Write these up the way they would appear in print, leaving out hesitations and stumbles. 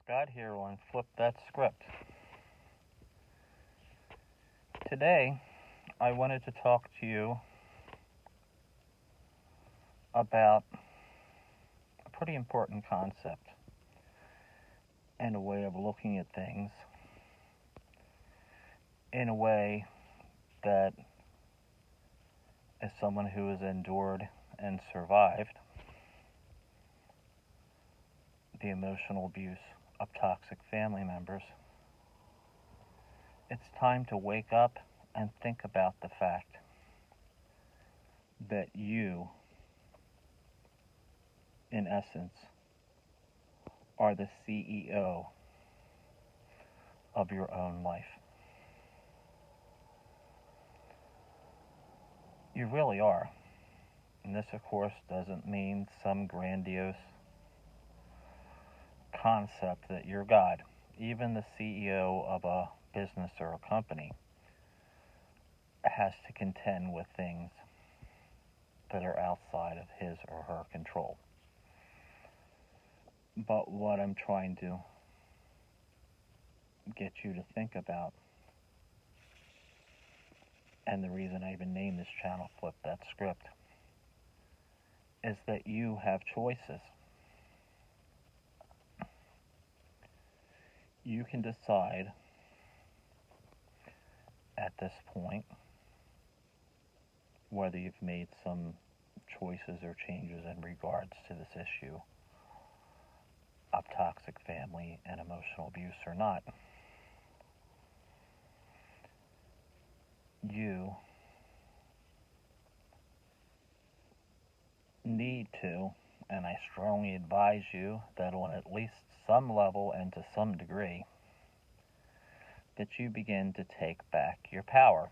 Scott here on Flip That Script. Today, I wanted to talk to you about a pretty important concept and a way of looking at things in a way that, as someone who has endured and survived the emotional abuse of toxic family members, it's time to wake up and think about the fact that you, in essence, are the CEO of your own life. You really are. And this, of course, doesn't mean some grandiose concept that you're God. Even the CEO of a business or a company has to contend with things that are outside of his or her control. But what I'm trying to get you to think about, and the reason I even named this channel Flip That Script, is that you have choices. You can decide at this point whether you've made some choices or changes in regards to this issue of toxic family and emotional abuse or not. You need to, and I strongly advise you that on at least some level and to some degree, that you begin to take back your power.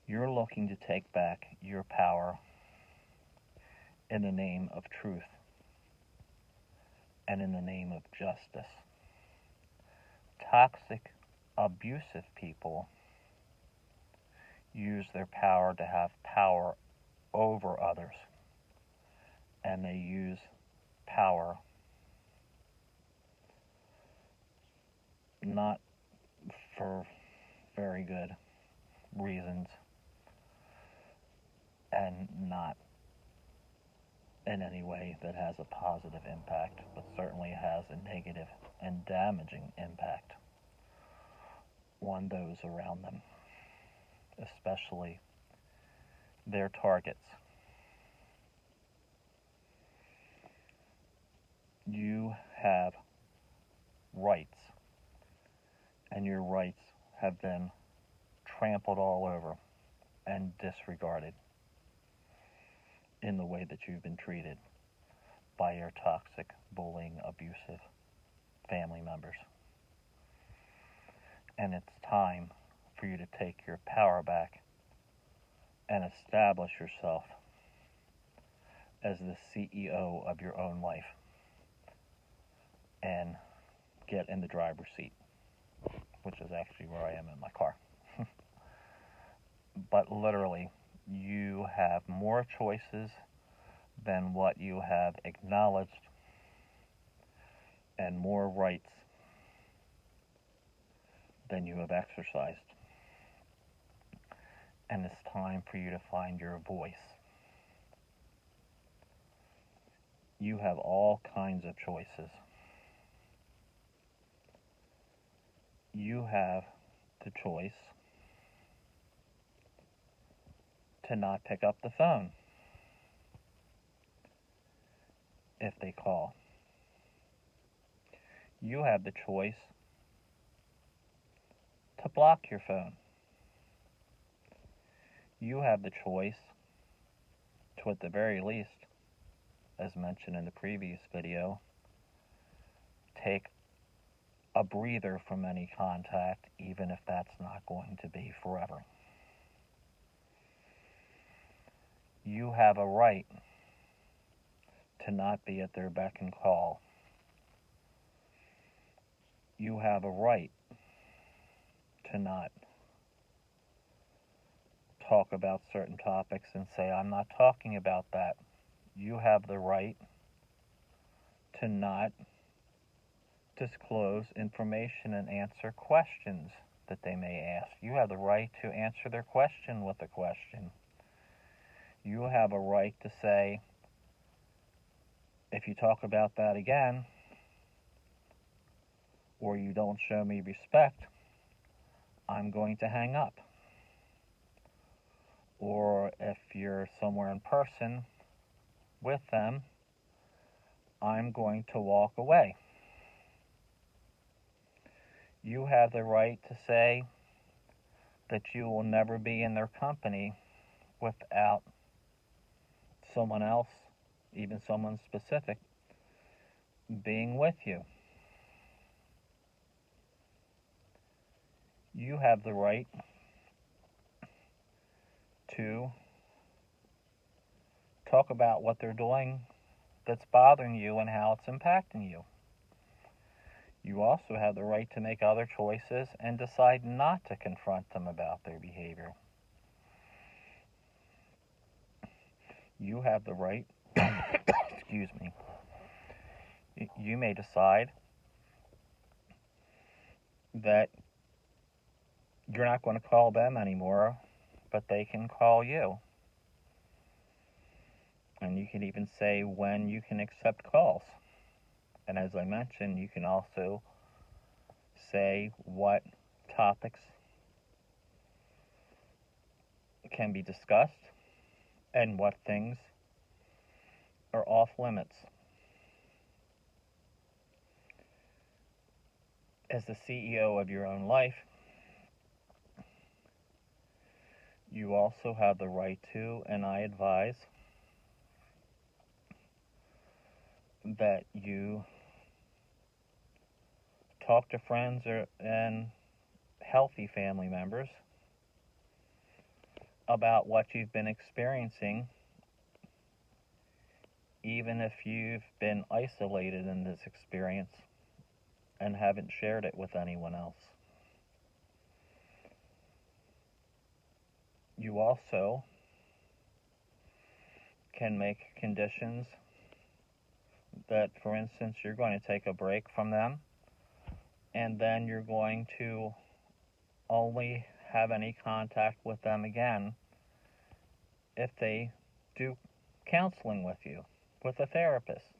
You're looking to take back your power in the name of truth and in the name of justice. Toxic, abusive people use their power to have power over others, and they use power not for very good reasons and not in any way that has a positive impact, but certainly has a negative and damaging impact on those around them, especially their targets. You have rights, and your rights have been trampled all over and disregarded in the way that you've been treated by your toxic, bullying, abusive family members. And it's time for you to take your power back and establish yourself as the CEO of your own life and get in the driver's seat, which is actually where I am in my car. But literally, you have more choices than what you have acknowledged and more rights than you have exercised. And it's time for you to find your voice. You have all kinds of choices. You have the choice to not pick up the phone if they call. You have the choice to block your phone. You have the choice to, at the very least, as mentioned in the previous video, take a breather from any contact, even if that's not going to be forever. You have a right to not be at their beck and call. You have a right to not talk about certain topics and say, I'm not talking about that. You have the right to not disclose information and answer questions that they may ask. You have the right to answer their question with a question. You have a right to say, if you talk about that again, or you don't show me respect, I'm going to hang up. Or if you're somewhere in person with them, I'm going to walk away. You have the right to say that you will never be in their company without someone else, even someone specific, being with you. You have the right to talk about what they're doing that's bothering you and how it's impacting you. You also have the right to make other choices and decide not to confront them about their behavior. You have the right, excuse me, you may decide that you're not going to call them anymore, but they can call you. And you can even say when you can accept calls. And as I mentioned, you can also say what topics can be discussed and what things are off limits. As the CEO of your own life, you also have the right to, and I advise that you talk to friends and healthy family members about what you've been experiencing, even if you've been isolated in this experience and haven't shared it with anyone else. You also can make conditions that, for instance, you're going to take a break from them, and then you're going to only have any contact with them again if they do counseling with you, with a therapist.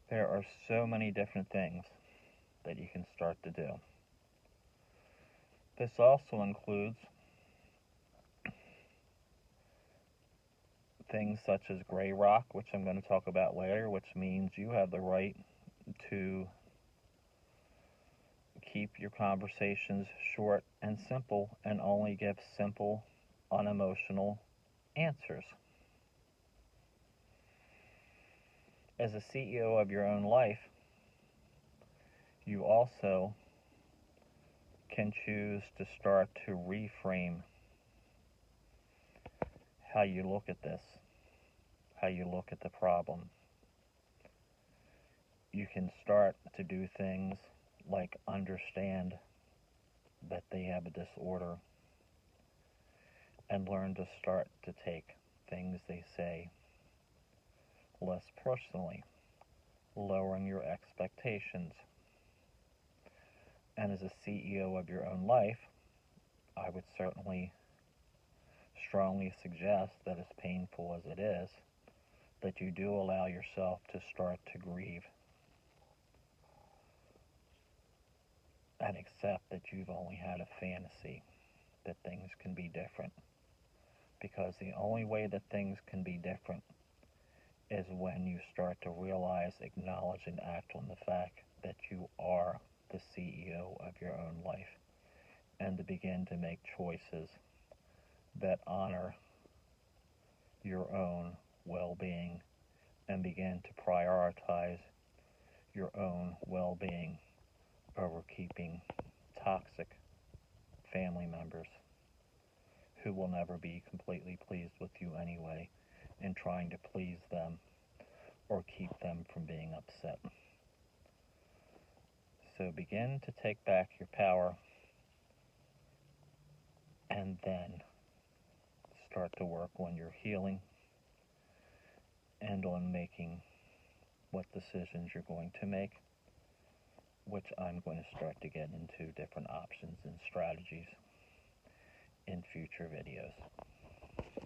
There are so many different things that you can start to do. This also includes things such as gray rock, which I'm going to talk about later, which means you have the right to keep your conversations short and simple and only give simple, unemotional answers. As a CEO of your own life, you also can choose to start to reframe how you look at this, how you look at the problem. You can start to do things like understand that they have a disorder and learn to start to take things they say less personally, lowering your expectations. And as a CEO of your own life, I would certainly strongly suggest that, as painful as it is, that you do allow yourself to start to grieve and accept that you've only had a fantasy that things can be different. Because the only way that things can be different is when you start to realize, acknowledge, and act on the fact that you are the CEO of your own life, and to begin to make choices that honor your own well-being and begin to prioritize your own well-being over keeping toxic family members who will never be completely pleased with you anyway, and trying to please them or keep them from being upset. So begin to take back your power, and then start to work on your healing and on making what decisions you're going to make, which I'm going to start to get into different options and strategies in future videos.